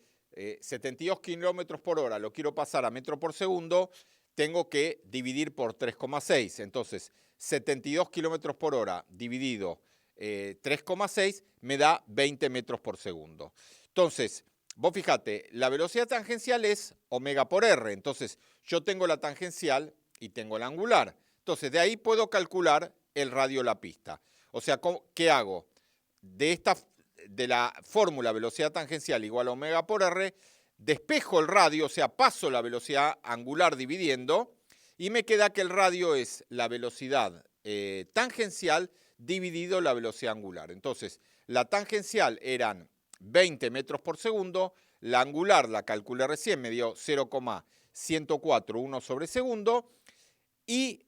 72 kilómetros por hora lo quiero pasar a metro por segundo, tengo que dividir por 3,6. Entonces, 72 kilómetros por hora dividido 3,6 me da 20 metros por segundo. Entonces, vos fíjate, la velocidad tangencial es omega por r. Entonces, yo tengo la tangencial y tengo la angular. Entonces, de ahí puedo calcular el radio de la pista. O sea, ¿qué hago? De la fórmula velocidad tangencial igual a omega por r, despejo el radio, o sea, paso la velocidad angular dividiendo, y me queda que el radio es la velocidad tangencial dividido la velocidad angular. Entonces, la tangencial eran 20 metros por segundo, la angular la calculé recién, me dio 0,1041 sobre segundo, y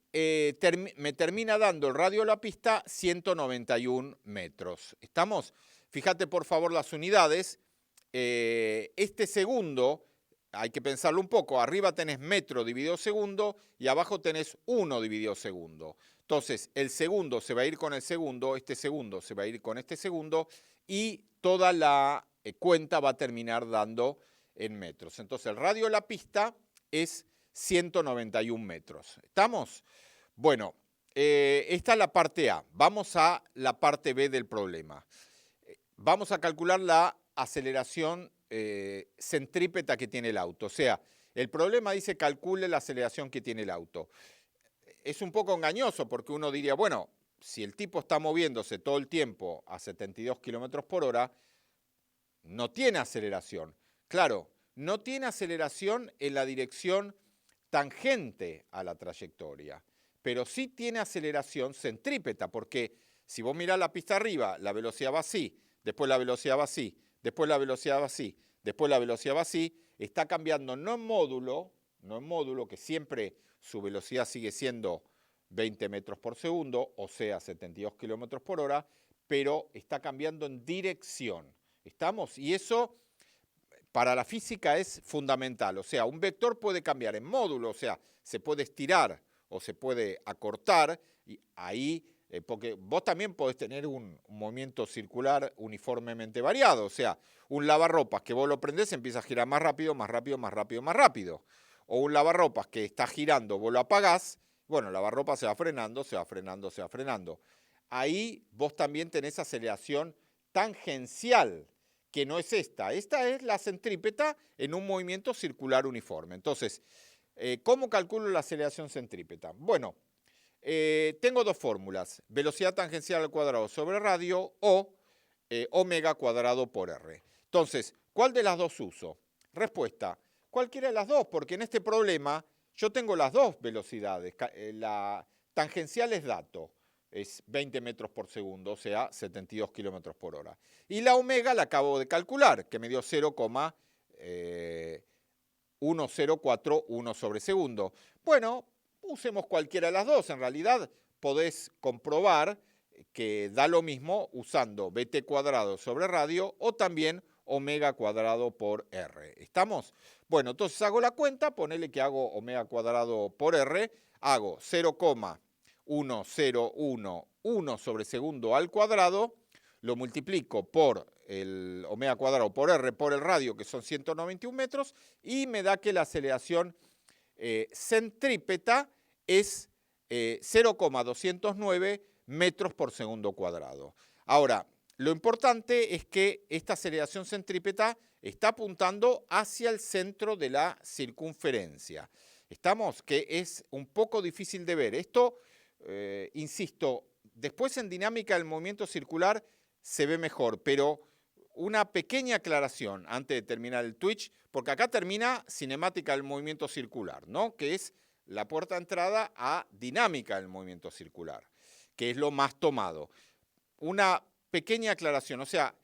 me termina dando el radio de la pista 191 metros. ¿Estamos? Fíjate por favor las unidades. Este segundo, hay que pensarlo un poco, arriba tenés metro dividido segundo y abajo tenés 1 dividido segundo. Entonces, el segundo se va a ir con el segundo, este segundo se va a ir con este segundo y toda la cuenta va a terminar dando en metros. Entonces, el radio de la pista es 191 metros. ¿Estamos? Bueno, esta es la parte A. Vamos a la parte B del problema. Vamos a calcular la aceleración centrípeta que tiene el auto. O sea, el problema dice calcule la aceleración que tiene el auto. Es un poco engañoso porque uno diría, bueno, si el tipo está moviéndose todo el tiempo a 72 kilómetros por hora, no tiene aceleración. Claro, no tiene aceleración en la dirección tangente a la trayectoria, pero sí tiene aceleración centrípeta, porque si vos mirás la pista arriba, la velocidad va así, después la velocidad va así, después la velocidad va así, después la velocidad va así, está cambiando no en módulo, que siempre su velocidad sigue siendo 20 metros por segundo, o sea, 72 kilómetros por hora, pero está cambiando en dirección. ¿Estamos? Y eso para la física es fundamental. O sea, un vector puede cambiar en módulo, o sea, se puede estirar o se puede acortar, y ahí, porque vos también podés tener un movimiento circular uniformemente variado. O sea, un lavarropas que vos lo prendés empieza a girar más rápido, más rápido, más rápido, más rápido. O un lavarropas que está girando, vos lo apagás, bueno, el lavarropas se va frenando, se va frenando, se va frenando. Ahí vos también tenés aceleración tangencial, que no es esta. Esta es la centrípeta en un movimiento circular uniforme. Entonces, ¿cómo calculo la aceleración centrípeta? Bueno, tengo dos fórmulas, velocidad tangencial al cuadrado sobre radio o omega cuadrado por r. Entonces, ¿Cuál de las dos uso? Respuesta, cualquiera de las dos, porque en este problema yo tengo las dos velocidades. La tangencial es dato, es 20 metros por segundo, o sea, 72 kilómetros por hora. Y la omega la acabo de calcular, que me dio 0,1041 sobre segundo. Bueno, usemos cualquiera de las dos. En realidad podés comprobar que da lo mismo usando bt cuadrado sobre radio o también omega cuadrado por r. ¿Estamos? Bueno, entonces hago la cuenta, ponele que hago omega cuadrado por r, hago 0,1011 sobre segundo al cuadrado, lo multiplico por el omega cuadrado por r por el radio, que son 191 metros, y me da que la aceleración centrípeta es 0,209 metros por segundo cuadrado. Ahora, lo importante es que esta aceleración centrípeta está apuntando hacia el centro de la circunferencia. ¿Estamos? Que es un poco difícil de ver. Esto, insisto, después en dinámica del movimiento circular se ve mejor, pero una pequeña aclaración antes de terminar el Twitch, porque acá termina cinemática del movimiento circular, ¿no? Que es la puerta de entrada a dinámica del movimiento circular, que es lo más tomado. Una pequeña aclaración, o sea,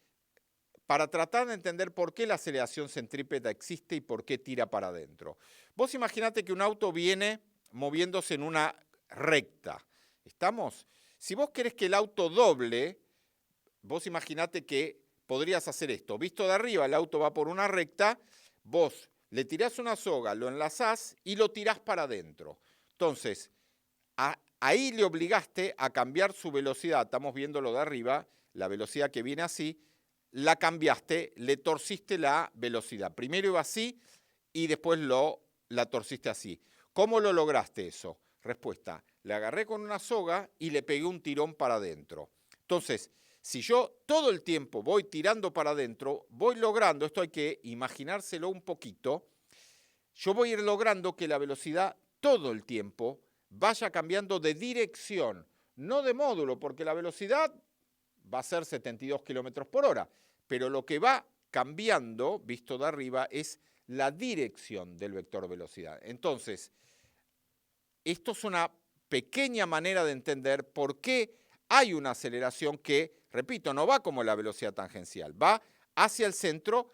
para tratar de entender por qué la aceleración centrípeta existe y por qué tira para adentro. Vos imaginate que un auto viene moviéndose en una recta. ¿Estamos? Si vos querés que el auto doble, vos imaginate que podrías hacer esto. Visto de arriba, el auto va por una recta, vos le tirás una soga, lo enlazás y lo tirás para adentro. Entonces, ahí le obligaste a cambiar su velocidad. Estamos viéndolo de arriba, la velocidad que viene así, la cambiaste, le torciste la velocidad. Primero iba así y después la torciste así. ¿Cómo lo lograste eso? Respuesta, le agarré con una soga y le pegué un tirón para adentro. Entonces, si yo todo el tiempo voy tirando para adentro, voy logrando, esto hay que imaginárselo un poquito, yo voy a ir logrando que la velocidad todo el tiempo vaya cambiando de dirección, no de módulo, porque la velocidad va a ser 72 kilómetros por hora, pero lo que va cambiando, visto de arriba, es la dirección del vector velocidad. Entonces, esto es una pequeña manera de entender por qué hay una aceleración que, repito, no va como la velocidad tangencial, va hacia el centro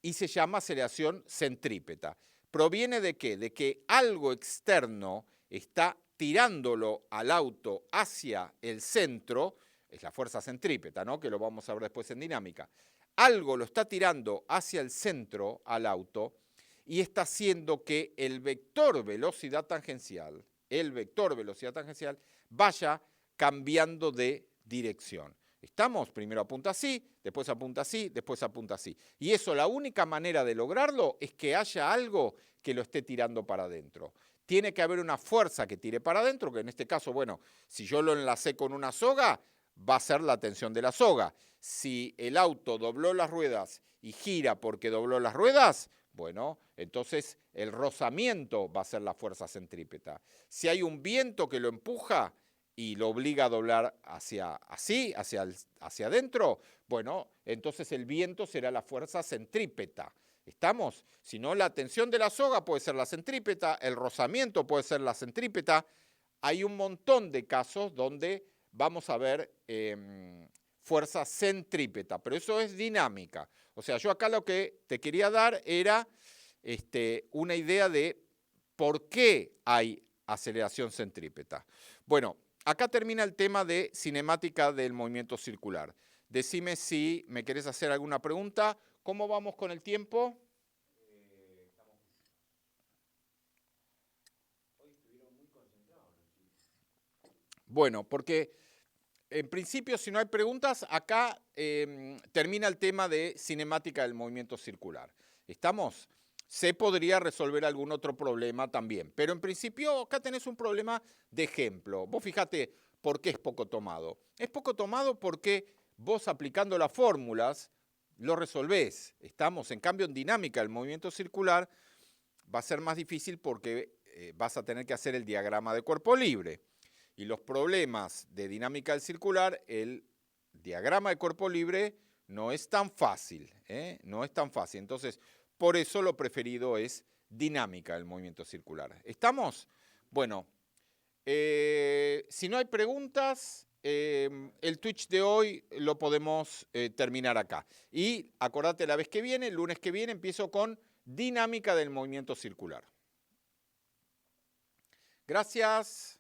y se llama aceleración centrípeta. ¿Proviene de qué? De que algo externo está tirándolo al auto hacia el centro, es la fuerza centrípeta, ¿no? Que lo vamos a ver después en dinámica. Algo lo está tirando hacia el centro al auto y está haciendo que el vector velocidad tangencial vaya cambiando de dirección. ¿Estamos? Primero apunta así, después apunta así, después apunta así. Y eso, la única manera de lograrlo es que haya algo que lo esté tirando para adentro. Tiene que haber una fuerza que tire para adentro, que en este caso, bueno, si yo lo enlacé con una soga, va a ser la tensión de la soga. Si el auto dobló las ruedas y gira porque dobló las ruedas, bueno, entonces el rozamiento va a ser la fuerza centrípeta. Si hay un viento que lo empuja y lo obliga a doblar hacia adentro, bueno, entonces el viento será la fuerza centrípeta. ¿Estamos? Si no, la tensión de la soga puede ser la centrípeta, el rozamiento puede ser la centrípeta. Hay un montón de casos donde vamos a ver fuerza centrípeta, pero eso es dinámica. O sea, yo acá lo que te quería dar era una idea de por qué hay aceleración centrípeta. Bueno, acá termina el tema de cinemática del movimiento circular. Decime si me querés hacer alguna pregunta. ¿Cómo vamos con el tiempo? Bueno, porque en principio, si no hay preguntas, acá termina el tema de cinemática del movimiento circular. ¿Estamos? Se podría resolver algún otro problema también, pero en principio acá tenés un problema de ejemplo. Vos fíjate por qué es poco tomado. Es poco tomado porque vos aplicando las fórmulas lo resolvés. Estamos, en cambio, en dinámica del movimiento circular va a ser más difícil porque vas a tener que hacer el diagrama de cuerpo libre. Y los problemas de dinámica del circular, el diagrama de cuerpo libre No es tan fácil, ¿eh? No es tan fácil. Entonces, por eso lo preferido es dinámica del movimiento circular. ¿Estamos? Bueno, si no hay preguntas, el Twitch de hoy lo podemos terminar acá. Y acordate, la vez que viene, el lunes que viene, empiezo con dinámica del movimiento circular. Gracias.